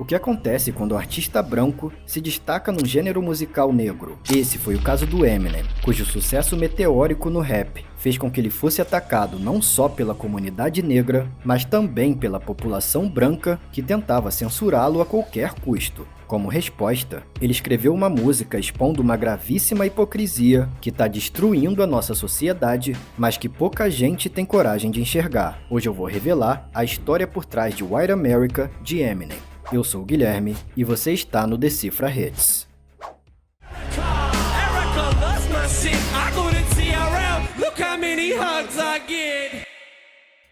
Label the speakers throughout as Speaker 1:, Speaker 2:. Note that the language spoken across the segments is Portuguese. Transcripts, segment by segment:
Speaker 1: O que acontece quando o artista branco se destaca num gênero musical negro? Esse foi o caso do Eminem, cujo sucesso meteórico no rap fez com que ele fosse atacado não só pela comunidade negra, mas também pela população branca que tentava censurá-lo a qualquer custo. Como resposta, ele escreveu uma música expondo uma gravíssima hipocrisia que está destruindo a nossa sociedade, mas que pouca gente tem coragem de enxergar. Hoje eu vou revelar a história por trás de White America, de Eminem. Eu sou o Guilherme e você está no Decifra Hits.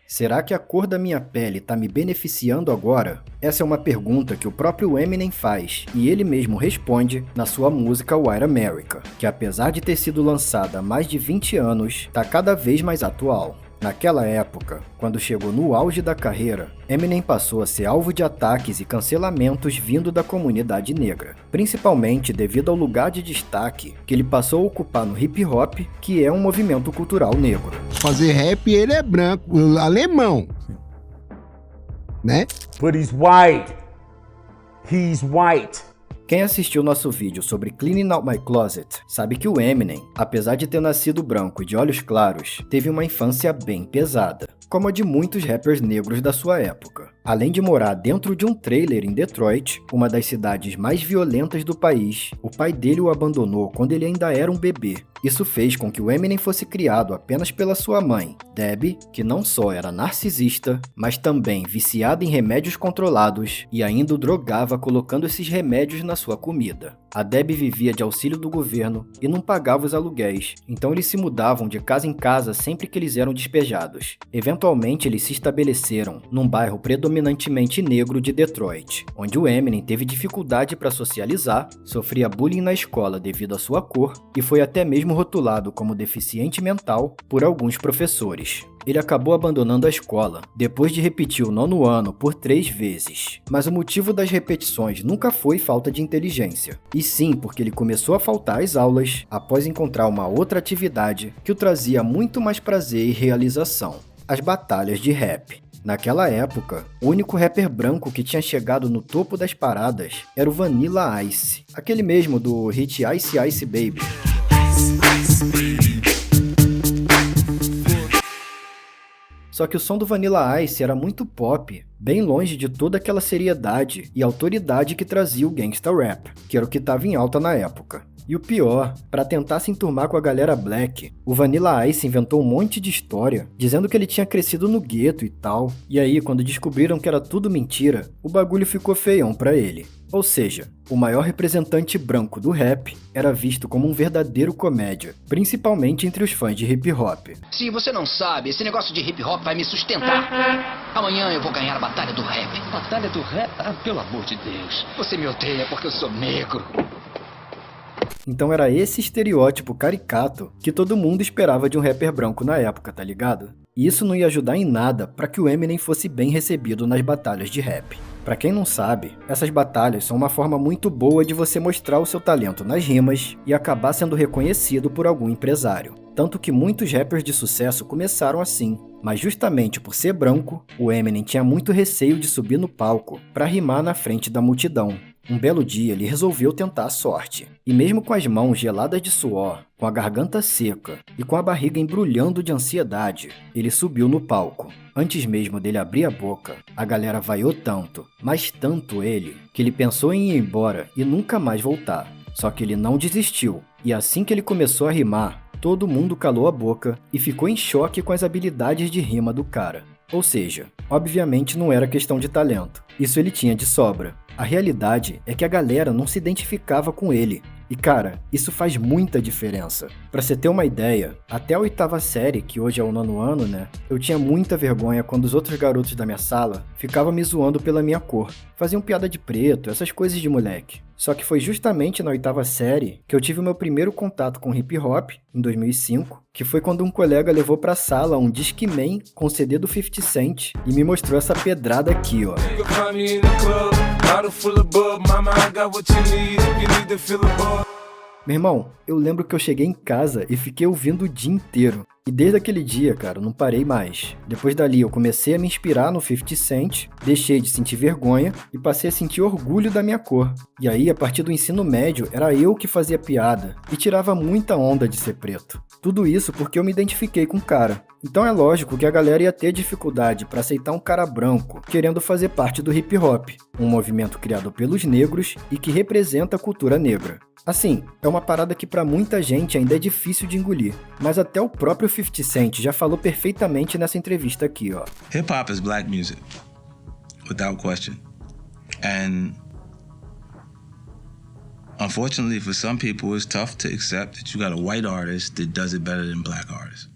Speaker 1: Será que a cor da minha pele está me beneficiando agora? Essa é uma pergunta que o próprio Eminem faz, e ele mesmo responde na sua música White America, que apesar de ter sido lançada há mais de 20 anos, está cada vez mais atual. Naquela época, quando chegou no auge da carreira, Eminem passou a ser alvo de ataques e cancelamentos vindo da comunidade negra, principalmente devido ao lugar de destaque que ele passou a ocupar no hip hop, que é um movimento cultural negro.
Speaker 2: Fazer rap, ele é branco, alemão, né?
Speaker 3: But he's white. He's white.
Speaker 1: Quem assistiu nosso vídeo sobre Cleaning Out My Closet sabe que o Eminem, apesar de ter nascido branco e de olhos claros, teve uma infância bem pesada, como a de muitos rappers negros da sua época. Além de morar dentro de um trailer em Detroit, uma das cidades mais violentas do país, o pai dele o abandonou quando ele ainda era um bebê. Isso fez com que o Eminem fosse criado apenas pela sua mãe, Debbie, que não só era narcisista, mas também viciada em remédios controlados e ainda o drogava colocando esses remédios na sua comida. A Debbie vivia de auxílio do governo e não pagava os aluguéis, então eles se mudavam de casa em casa sempre que eles eram despejados. Eventualmente eles se estabeleceram num bairro predominantemente negro de Detroit, onde o Eminem teve dificuldade para socializar, sofria bullying na escola devido à sua cor e foi até mesmo rotulado como deficiente mental por alguns professores. Ele acabou abandonando a escola, depois de repetir o 9º ano por 3 vezes. Mas o motivo das repetições nunca foi falta de inteligência, e sim porque ele começou a faltar às aulas após encontrar uma outra atividade que o trazia muito mais prazer e realização: as batalhas de rap. Naquela época, o único rapper branco que tinha chegado no topo das paradas era o Vanilla Ice, aquele mesmo do hit Ice Ice Baby. Só que o som do Vanilla Ice era muito pop, bem longe de toda aquela seriedade e autoridade que trazia o gangsta rap, que era o que estava em alta na época. E o pior, para tentar se enturmar com a galera black, o Vanilla Ice inventou um monte de história, dizendo que ele tinha crescido no gueto e tal, e aí quando descobriram que era tudo mentira, o bagulho ficou feião pra ele. Ou seja, o maior representante branco do rap era visto como um verdadeiro comédia, principalmente entre os fãs de hip hop.
Speaker 4: Se você não sabe, esse negócio de hip hop vai me sustentar. Amanhã eu vou ganhar a batalha do rap. Batalha do rap? Ah, pelo amor de Deus. Você me odeia porque eu sou negro.
Speaker 1: Então era esse estereótipo caricato que todo mundo esperava de um rapper branco na época, tá ligado? E isso não ia ajudar em nada para que o Eminem fosse bem recebido nas batalhas de rap. Pra quem não sabe, essas batalhas são uma forma muito boa de você mostrar o seu talento nas rimas e acabar sendo reconhecido por algum empresário. Tanto que muitos rappers de sucesso começaram assim, mas justamente por ser branco, o Eminem tinha muito receio de subir no palco pra rimar na frente da multidão. Um belo dia ele resolveu tentar a sorte, e mesmo com as mãos geladas de suor, com a garganta seca e com a barriga embrulhando de ansiedade, ele subiu no palco. Antes mesmo dele abrir a boca, a galera vaiou tanto, mas tanto ele, que ele pensou em ir embora e nunca mais voltar. Só que ele não desistiu, e assim que ele começou a rimar, todo mundo calou a boca e ficou em choque com as habilidades de rima do cara. Ou seja, obviamente não era questão de talento, isso ele tinha de sobra. A realidade é que a galera não se identificava com ele. E cara, isso faz muita diferença. Pra você ter uma ideia, até a 8ª série, que hoje é o 9º ano, né? Eu tinha muita vergonha quando os outros garotos da minha sala ficavam me zoando pela minha cor. Faziam piada de preto, essas coisas de moleque. Só que foi justamente na 8ª série que eu tive o meu primeiro contato com hip hop, em 2005, que foi quando um colega levou pra sala um Discman com CD do 50 Cent e me mostrou essa pedrada aqui, ó. Meu irmão, eu lembro que eu cheguei em casa e fiquei ouvindo o dia inteiro. E desde aquele dia, cara, não parei mais. Depois dali eu comecei a me inspirar no 50 Cent, deixei de sentir vergonha e passei a sentir orgulho da minha cor. E aí, a partir do ensino médio, era eu que fazia piada e tirava muita onda de ser preto. Tudo isso porque eu me identifiquei com o cara. Então é lógico que a galera ia ter dificuldade para aceitar um cara branco querendo fazer parte do hip hop, um movimento criado pelos negros e que representa a cultura negra. Assim, é uma parada que para muita gente ainda é difícil de engolir, mas até o próprio 50 Cent já falou perfeitamente nessa entrevista aqui, ó.
Speaker 5: Hip hop is black music, without question. And unfortunately for some people it's tough to accept that you got a white artist that does it better than black artists.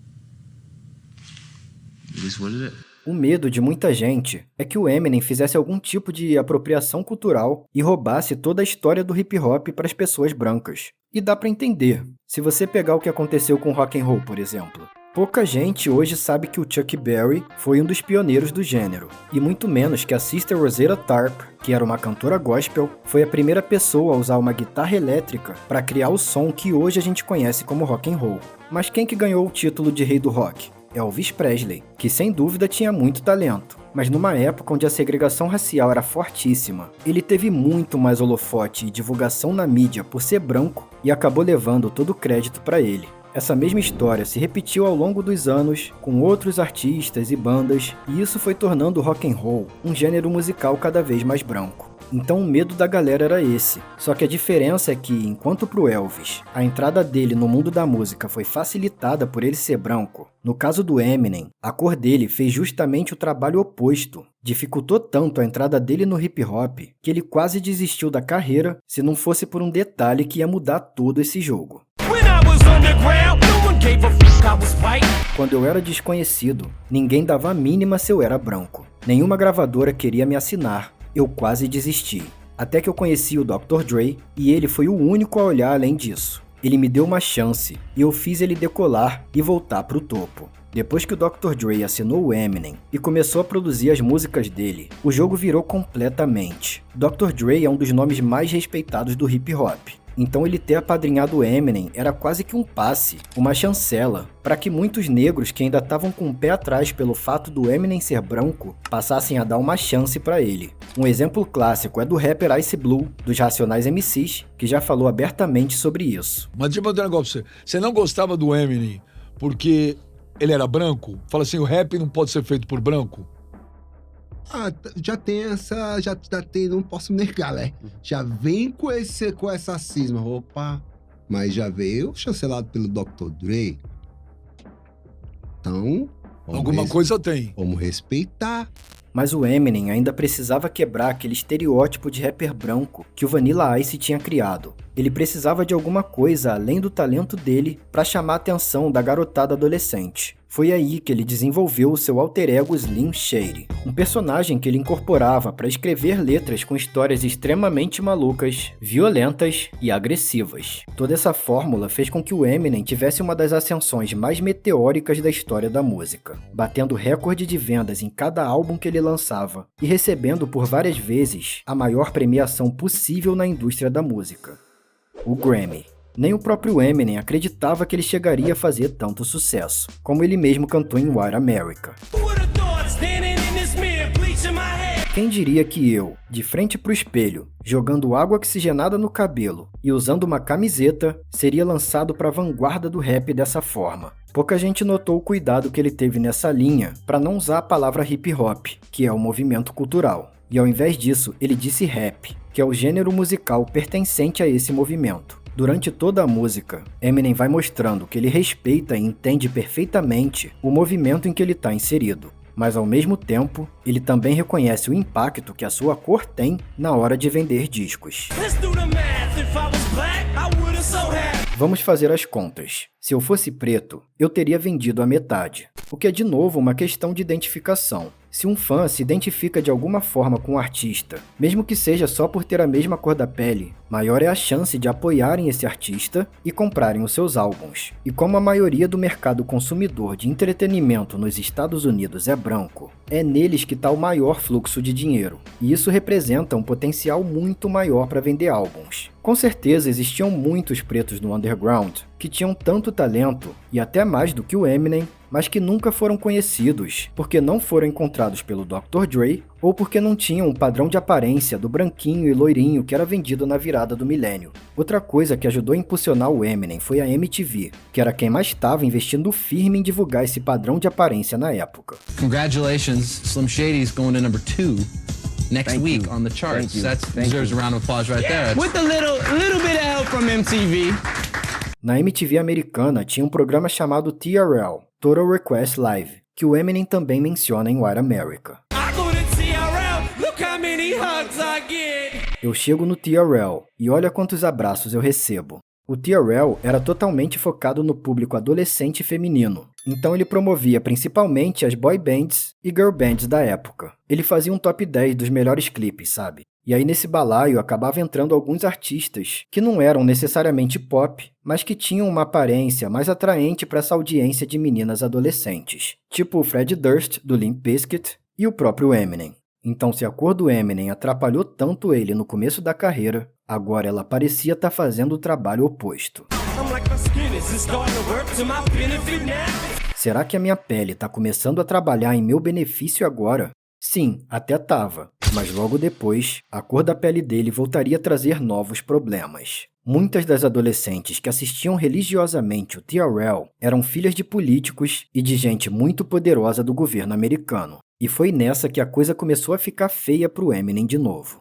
Speaker 5: It is what it is.
Speaker 1: O medo de muita gente é que o Eminem fizesse algum tipo de apropriação cultural e roubasse toda a história do hip hop para as pessoas brancas. E dá para entender, se você pegar o que aconteceu com o rock and roll, por exemplo. Pouca gente hoje sabe que o Chuck Berry foi um dos pioneiros do gênero, e muito menos que a Sister Rosetta Tharpe, que era uma cantora gospel, foi a primeira pessoa a usar uma guitarra elétrica para criar o som que hoje a gente conhece como rock and roll. Mas quem que ganhou o título de rei do rock? Elvis Presley, que sem dúvida tinha muito talento, mas numa época onde a segregação racial era fortíssima, ele teve muito mais holofote e divulgação na mídia por ser branco e acabou levando todo o crédito para ele. Essa mesma história se repetiu ao longo dos anos com outros artistas e bandas, e isso foi tornando o rock and roll um gênero musical cada vez mais branco. Então o medo da galera era esse. Só que a diferença é que, enquanto pro Elvis, a entrada dele no mundo da música foi facilitada por ele ser branco, no caso do Eminem, a cor dele fez justamente o trabalho oposto. Dificultou tanto a entrada dele no hip hop que ele quase desistiu da carreira se não fosse por um detalhe que ia mudar todo esse jogo. Quando eu era desconhecido, ninguém dava a mínima se eu era branco. Nenhuma gravadora queria me assinar. Eu quase desisti. Até que eu conheci o Dr. Dre e ele foi o único a olhar além disso. Ele me deu uma chance e eu fiz ele decolar e voltar pro topo. Depois que o Dr. Dre assinou o Eminem e começou a produzir as músicas dele, o jogo virou completamente. Dr. Dre é um dos nomes mais respeitados do hip hop. Então ele ter apadrinhado o Eminem era quase que um passe, uma chancela, para que muitos negros que ainda estavam com o pé atrás pelo fato do Eminem ser branco, passassem a dar uma chance para ele. Um exemplo clássico é do rapper Ice Blue, dos Racionais MCs, que já falou abertamente sobre isso.
Speaker 6: Mas deixa eu mandar um negócio pra você. Você não gostava do Eminem porque ele era branco? Fala assim, o rap não pode ser feito por branco?
Speaker 2: Ah, já tem essa, já tem, não posso negar, né? Já vem com essa cisma, opa, mas já veio chancelado pelo Dr. Dre. Então,
Speaker 6: alguma coisa tem.
Speaker 2: Vamos respeitar.
Speaker 1: Mas o Eminem ainda precisava quebrar aquele estereótipo de rapper branco que o Vanilla Ice tinha criado. Ele precisava de alguma coisa além do talento dele para chamar a atenção da garotada adolescente. Foi aí que ele desenvolveu o seu alter ego Slim Shady, um personagem que ele incorporava para escrever letras com histórias extremamente malucas, violentas e agressivas. Toda essa fórmula fez com que o Eminem tivesse uma das ascensões mais meteóricas da história da música, batendo recorde de vendas em cada álbum que ele lançava e recebendo por várias vezes a maior premiação possível na indústria da música, o Grammy. Nem o próprio Eminem acreditava que ele chegaria a fazer tanto sucesso, como ele mesmo cantou em White America. Quem diria que eu, de frente pro espelho, jogando água oxigenada no cabelo e usando uma camiseta, seria lançado para a vanguarda do rap dessa forma? Pouca gente notou o cuidado que ele teve nessa linha para não usar a palavra hip hop, que é o movimento cultural. E ao invés disso, ele disse rap, que é o gênero musical pertencente a esse movimento. Durante toda a música, Eminem vai mostrando que ele respeita e entende perfeitamente o movimento em que ele está inserido, mas ao mesmo tempo, ele também reconhece o impacto que a sua cor tem na hora de vender discos. Vamos fazer as contas. Se eu fosse preto, eu teria vendido a metade, o que é de novo uma questão de identificação. Se um fã se identifica de alguma forma com o artista, mesmo que seja só por ter a mesma cor da pele, maior é a chance de apoiarem esse artista e comprarem os seus álbuns. E como a maioria do mercado consumidor de entretenimento nos Estados Unidos é branco, É neles que está o maior fluxo de dinheiro, e isso representa um potencial muito maior para vender álbuns. Com certeza existiam muitos pretos no underground que tinham tanto talento, e até mais do que o Eminem, mas que nunca foram conhecidos porque não foram encontrados pelo Dr. Dre ou porque não tinham um padrão de aparência do branquinho e loirinho que era vendido na virada do milênio. Outra coisa que ajudou a impulsionar o Eminem foi a MTV, que era quem mais estava investindo firme em divulgar esse padrão de aparência na época.
Speaker 7: Congratulations, Slim Shady's going to number 2 next week on the charts. That deserves a round of applause right there. With a little bit of help from MTV.
Speaker 1: Na MTV americana tinha um programa chamado TRL, Total Request Live, que o Eminem também menciona em White America. Eu chego no TRL e olha quantos abraços eu recebo. O TRL era totalmente focado no público adolescente e feminino, então ele promovia principalmente as boy bands e girl bands da época. Ele fazia um top 10 dos melhores clipes, sabe? E aí nesse balaio acabava entrando alguns artistas que não eram necessariamente pop, mas que tinham uma aparência mais atraente para essa audiência de meninas adolescentes, tipo o Fred Durst, do Limp Bizkit, e o próprio Eminem. Então se a cor do Eminem atrapalhou tanto ele no começo da carreira, agora ela parecia estar fazendo o trabalho oposto. Será que a minha pele está começando a trabalhar em meu benefício agora? Sim, até tava, mas logo depois, a cor da pele dele voltaria a trazer novos problemas. Muitas das adolescentes que assistiam religiosamente o TRL eram filhas de políticos e de gente muito poderosa do governo americano. E foi nessa que a coisa começou a ficar feia pro Eminem de novo.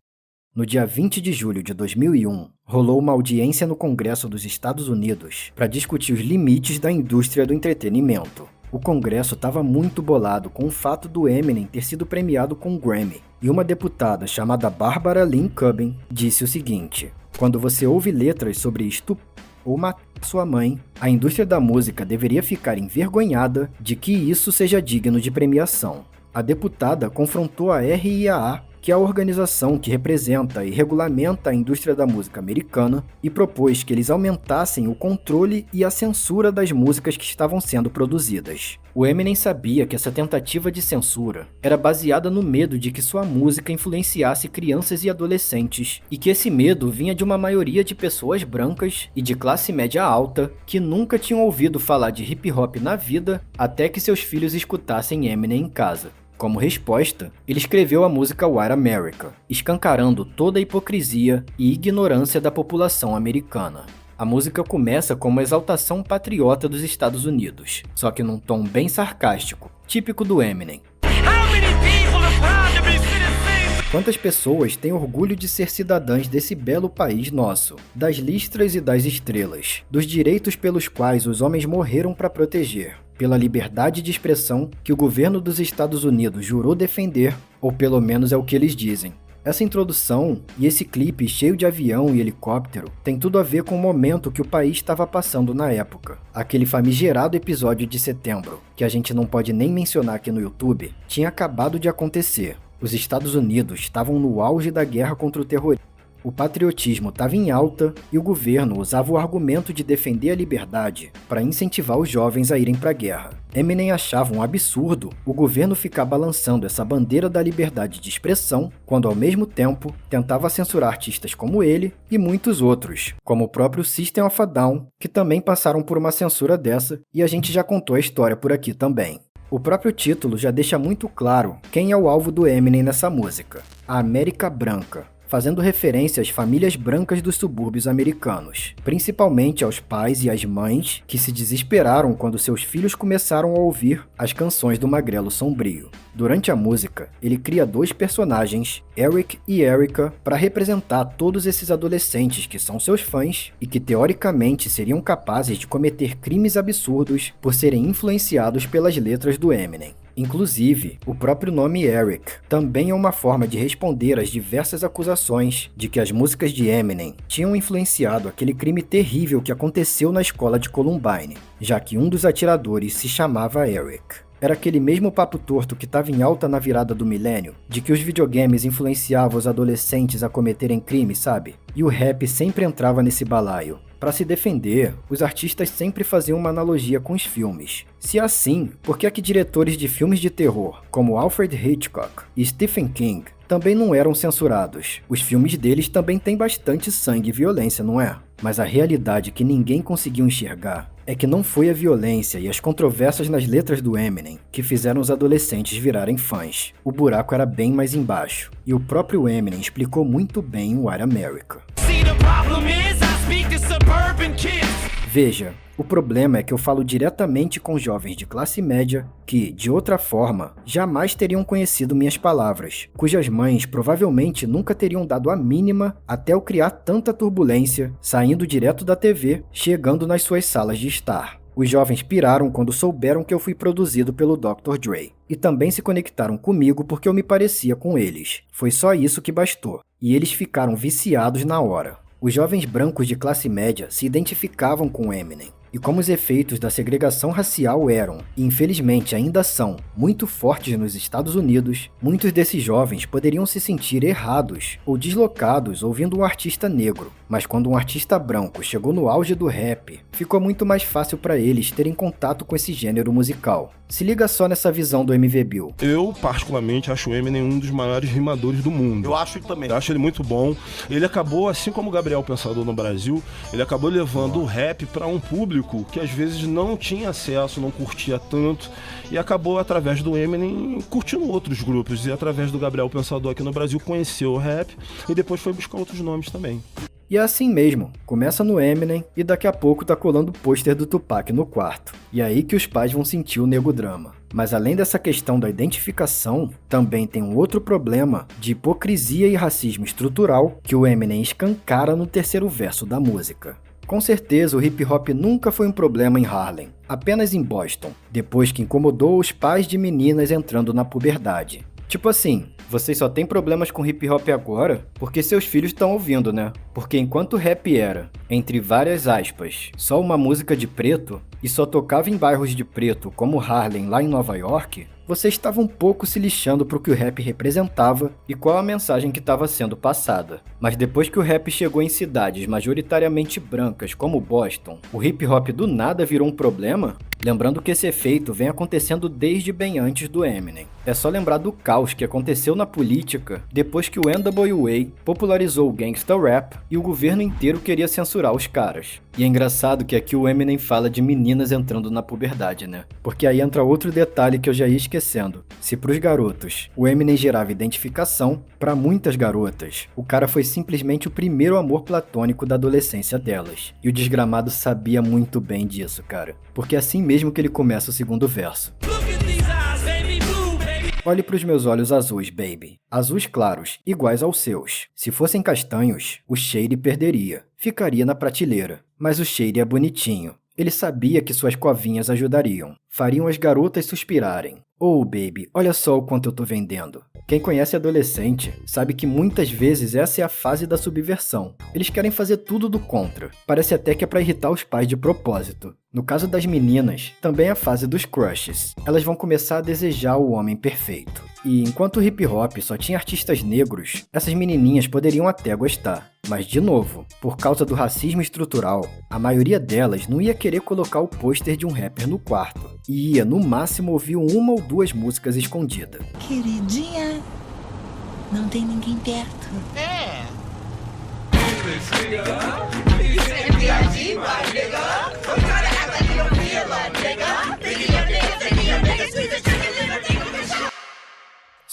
Speaker 1: No dia 20 de julho de 2001, rolou uma audiência no Congresso dos Estados Unidos para discutir os limites da indústria do entretenimento. O Congresso estava muito bolado com o fato do Eminem ter sido premiado com um Grammy, e uma deputada chamada Barbara Lynn Cubbin disse o seguinte: quando você ouve letras sobre estupro ou matar sua mãe, a indústria da música deveria ficar envergonhada de que isso seja digno de premiação. A deputada confrontou a RIAA, que é a organização que representa e regulamenta a indústria da música americana, e propôs que eles aumentassem o controle e a censura das músicas que estavam sendo produzidas. O Eminem sabia que essa tentativa de censura era baseada no medo de que sua música influenciasse crianças e adolescentes, e que esse medo vinha de uma maioria de pessoas brancas e de classe média alta que nunca tinham ouvido falar de hip hop na vida até que seus filhos escutassem Eminem em casa. Como resposta, ele escreveu a música White America, escancarando toda a hipocrisia e ignorância da população americana. A música começa com uma exaltação patriota dos Estados Unidos, só que num tom bem sarcástico, típico do Eminem. Quantas pessoas têm orgulho de ser cidadãs desse belo país nosso, das listras e das estrelas, dos direitos pelos quais os homens morreram para proteger, pela liberdade de expressão que o governo dos Estados Unidos jurou defender, ou pelo menos é o que eles dizem. Essa introdução e esse clipe cheio de avião e helicóptero tem tudo a ver com o momento que o país estava passando na época. Aquele famigerado episódio de setembro, que a gente não pode nem mencionar aqui no YouTube, tinha acabado de acontecer. Os Estados Unidos estavam no auge da guerra contra o terrorismo. O patriotismo estava em alta e o governo usava o argumento de defender a liberdade para incentivar os jovens a irem para a guerra. Eminem achava um absurdo o governo ficar balançando essa bandeira da liberdade de expressão, quando ao mesmo tempo tentava censurar artistas como ele e muitos outros, como o próprio System of a Down, que também passaram por uma censura dessa, e a gente já contou a história por aqui também. O próprio título já deixa muito claro quem é o alvo do Eminem nessa música: a América Branca, fazendo referência às famílias brancas dos subúrbios americanos, principalmente aos pais e às mães que se desesperaram quando seus filhos começaram a ouvir as canções do Magrelo Sombrio. Durante a música, ele cria dois personagens, Eric e Erica, para representar todos esses adolescentes que são seus fãs e que teoricamente seriam capazes de cometer crimes absurdos por serem influenciados pelas letras do Eminem. Inclusive, o próprio nome Eric também é uma forma de responder às diversas acusações de que as músicas de Eminem tinham influenciado aquele crime terrível que aconteceu na escola de Columbine, já que um dos atiradores se chamava Eric. era aquele mesmo papo torto que estava em alta na virada do milênio, de que os videogames influenciavam os adolescentes a cometerem crimes, sabe? E o rap sempre entrava nesse balaio. Para se defender, os artistas sempre faziam uma analogia com os filmes. Se é assim, por que é que diretores de filmes de terror, como Alfred Hitchcock e Stephen King, também não eram censurados? Os filmes deles também têm bastante sangue e violência, não é? Mas a realidade que ninguém conseguiu enxergar é que não foi a violência e as controvérsias nas letras do Eminem que fizeram os adolescentes virarem fãs. O buraco era bem mais embaixo, e o próprio Eminem explicou muito bem em White America. Veja, o problema é que eu falo diretamente com jovens de classe média que, de outra forma, jamais teriam conhecido minhas palavras, cujas mães provavelmente nunca teriam dado a mínima até eu criar tanta turbulência, saindo direto da TV, chegando nas suas salas de estar. Os jovens piraram quando souberam que eu fui produzido pelo Dr. Dre, e também se conectaram comigo porque eu me parecia com eles. Foi só isso que bastou, e eles ficaram viciados na hora. Os jovens brancos de classe média se identificavam com Eminem, e como os efeitos da segregação racial eram, e infelizmente ainda são, muito fortes nos Estados Unidos, muitos desses jovens poderiam se sentir errados ou deslocados ouvindo um artista negro, mas quando um artista branco chegou no auge do rap, ficou muito mais fácil para eles terem contato com esse gênero musical. Se liga só nessa visão do MV Bill.
Speaker 8: Eu, particularmente, acho o Eminem um dos maiores rimadores do mundo. Eu acho também. Eu acho ele muito bom. Ele acabou, assim como o Gabriel Pensador no Brasil, ele acabou levando o rap para um público que às vezes não tinha acesso, não curtia tanto, e acabou, através do Eminem, curtindo outros grupos. E através do Gabriel Pensador aqui no Brasil, conheceu o rap e depois foi buscar outros nomes também.
Speaker 1: E é assim mesmo, começa no Eminem e daqui a pouco tá colando o pôster do Tupac no quarto. E aí que os pais vão sentir o nego drama. Mas além dessa questão da identificação, também tem um outro problema de hipocrisia e racismo estrutural que o Eminem escancara no terceiro verso da música. Com certeza o hip hop nunca foi um problema em Harlem, apenas em Boston, depois que incomodou os pais de meninas entrando na puberdade. Tipo assim, vocês só têm problemas com hip hop agora porque seus filhos estão ouvindo, né? Porque enquanto o rap era, entre várias aspas, só uma música de preto e só tocava em bairros de preto como Harlem lá em Nova York, você estava um pouco se lixando pro que o rap representava e qual a mensagem que estava sendo passada. Mas depois que o rap chegou em cidades majoritariamente brancas como Boston, o hip hop do nada virou um problema? Lembrando que esse efeito vem acontecendo desde bem antes do Eminem. É só lembrar do caos que aconteceu na política depois que o NWA popularizou o gangsta rap e o governo inteiro queria censurar os caras. E é engraçado que aqui o Eminem fala de meninas entrando na puberdade, né? Porque aí entra outro detalhe que eu já ia esquecendo. Se pros garotos o Eminem gerava identificação, pra muitas garotas, o cara foi simplesmente o primeiro amor platônico da adolescência delas. E o desgramado sabia muito bem disso, cara. Porque é assim mesmo que ele começa o segundo verso. Olhe pros meus olhos azuis, baby. Azuis claros, iguais aos seus. Se fossem castanhos, o Shady perderia. Ficaria na prateleira. Mas o Shady é bonitinho. Ele sabia que suas covinhas ajudariam. Fariam as garotas suspirarem. Oh, baby, olha só o quanto eu tô vendendo. Quem conhece adolescente sabe que muitas vezes essa é a fase da subversão. Eles querem fazer tudo do contra. Parece até que é pra irritar os pais de propósito. No caso das meninas, também é a fase dos crushes. Elas vão começar a desejar o homem perfeito. E enquanto o hip hop só tinha artistas negros, essas menininhas poderiam até gostar. Mas de novo, por causa do racismo estrutural, a maioria delas não ia querer colocar o pôster de um rapper no quarto. E ia no máximo ouvir uma ou duas músicas escondidas.
Speaker 9: Queridinha, não tem ninguém perto. É.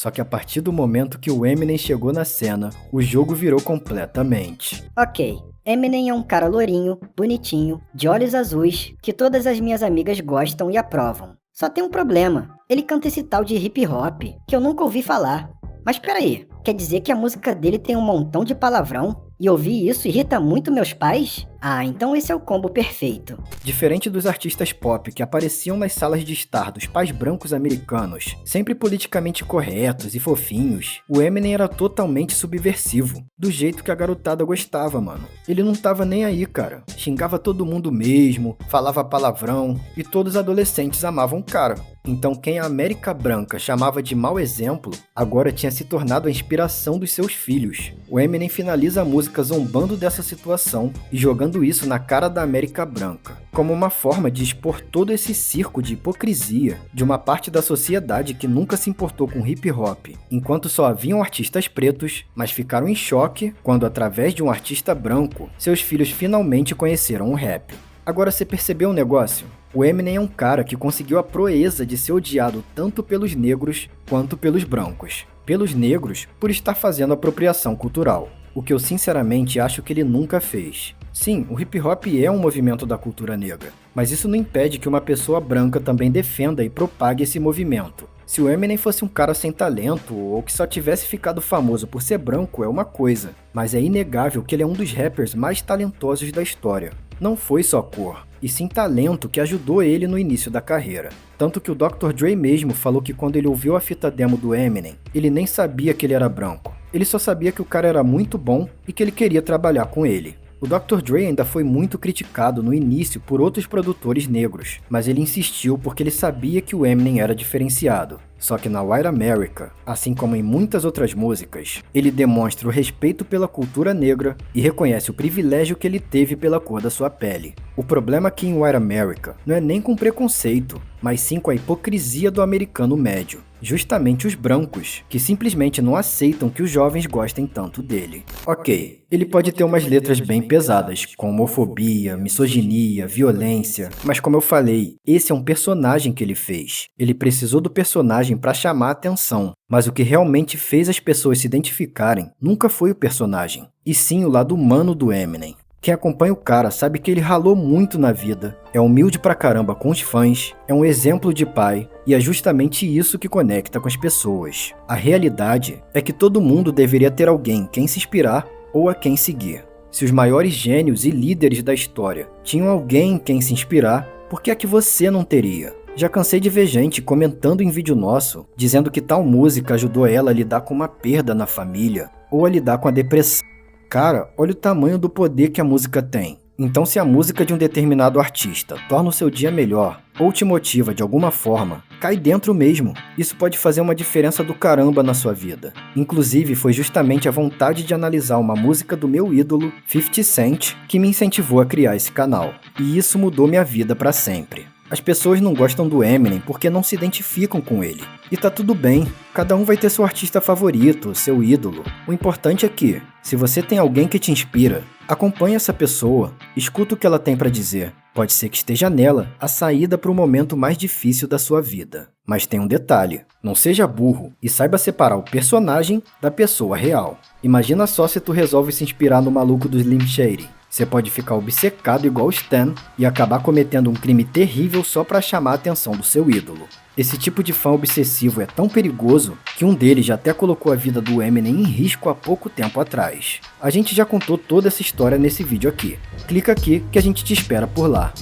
Speaker 1: Só que a partir do momento que o Eminem chegou na cena, o jogo virou completamente.
Speaker 10: Ok, Eminem é um cara lourinho, bonitinho, de olhos azuis, que todas as minhas amigas gostam e aprovam. Só tem um problema, ele canta esse tal de hip hop, que eu nunca ouvi falar. Mas peraí, quer dizer que a música dele tem um montão de palavrão? E ouvir isso irrita muito meus pais? Ah, então esse é o combo perfeito.
Speaker 1: Diferente dos artistas pop que apareciam nas salas de estar dos pais brancos americanos, sempre politicamente corretos e fofinhos, o Eminem era totalmente subversivo, do jeito que a garotada gostava, mano. Ele não tava nem aí, cara. Xingava todo mundo mesmo, falava palavrão, e todos os adolescentes amavam o cara. Então quem a América branca chamava de mau exemplo, agora tinha se tornado a inspiração dos seus filhos. O Eminem finaliza a música zombando dessa situação e jogando isso na cara da América branca, como uma forma de expor todo esse circo de hipocrisia de uma parte da sociedade que nunca se importou com hip hop, enquanto só haviam artistas pretos, mas ficaram em choque quando, através de um artista branco, seus filhos finalmente conheceram o rap. Agora você percebeu um negócio? O Eminem é um cara que conseguiu a proeza de ser odiado tanto pelos negros quanto pelos brancos. Pelos negros, por estar fazendo apropriação cultural, o que eu sinceramente acho que ele nunca fez. Sim, o hip hop é um movimento da cultura negra, mas isso não impede que uma pessoa branca também defenda e propague esse movimento. Se o Eminem fosse um cara sem talento ou que só tivesse ficado famoso por ser branco é uma coisa, mas é inegável que ele é um dos rappers mais talentosos da história. Não foi só cor, e sim talento que ajudou ele no início da carreira. Tanto que o Dr. Dre mesmo falou que quando ele ouviu a fita demo do Eminem, ele nem sabia que ele era branco. Ele só sabia que o cara era muito bom e que ele queria trabalhar com ele. O Dr. Dre ainda foi muito criticado no início por outros produtores negros, mas ele insistiu porque ele sabia que o Eminem era diferenciado. Só que na White America, assim como em muitas outras músicas, ele demonstra o respeito pela cultura negra e reconhece o privilégio que ele teve pela cor da sua pele. O problema aqui em White America não é nem com preconceito, mas sim com a hipocrisia do americano médio. Justamente os brancos, que simplesmente não aceitam que os jovens gostem tanto dele. Ok, ele pode ter umas letras bem pesadas, com homofobia, misoginia, violência, mas como eu falei, esse é um personagem que ele fez. Ele precisou do personagem para chamar a atenção, mas o que realmente fez as pessoas se identificarem nunca foi o personagem, e sim o lado humano do Eminem. Quem acompanha o cara sabe que ele ralou muito na vida, é humilde pra caramba com os fãs, é um exemplo de pai, e é justamente isso que conecta com as pessoas. A realidade é que todo mundo deveria ter alguém quem se inspirar ou a quem seguir. Se os maiores gênios e líderes da história tinham alguém em quem se inspirar, por que é que você não teria? Já cansei de ver gente comentando em vídeo nosso, dizendo que tal música ajudou ela a lidar com uma perda na família, ou a lidar com a depressão. Cara, olha o tamanho do poder que a música tem. Então se a música de um determinado artista torna o seu dia melhor, ou te motiva de alguma forma, cai dentro mesmo. Isso pode fazer uma diferença do caramba na sua vida. Inclusive, foi justamente a vontade de analisar uma música do meu ídolo, 50 Cent, que me incentivou a criar esse canal. E isso mudou minha vida pra sempre. As pessoas não gostam do Eminem porque não se identificam com ele. E tá tudo bem, cada um vai ter seu artista favorito, seu ídolo. O importante é que, se você tem alguém que te inspira, acompanhe essa pessoa, escuta o que ela tem pra dizer. Pode ser que esteja nela a saída para o momento mais difícil da sua vida. Mas tem um detalhe, não seja burro e saiba separar o personagem da pessoa real. Imagina só se tu resolve se inspirar no maluco do Slim Shady. Você pode ficar obcecado igual o Stan e acabar cometendo um crime terrível só para chamar a atenção do seu ídolo. Esse tipo de fã obsessivo é tão perigoso que um deles já até colocou a vida do Eminem em risco há pouco tempo atrás. A gente já contou toda essa história nesse vídeo aqui. Clica aqui que a gente te espera por lá.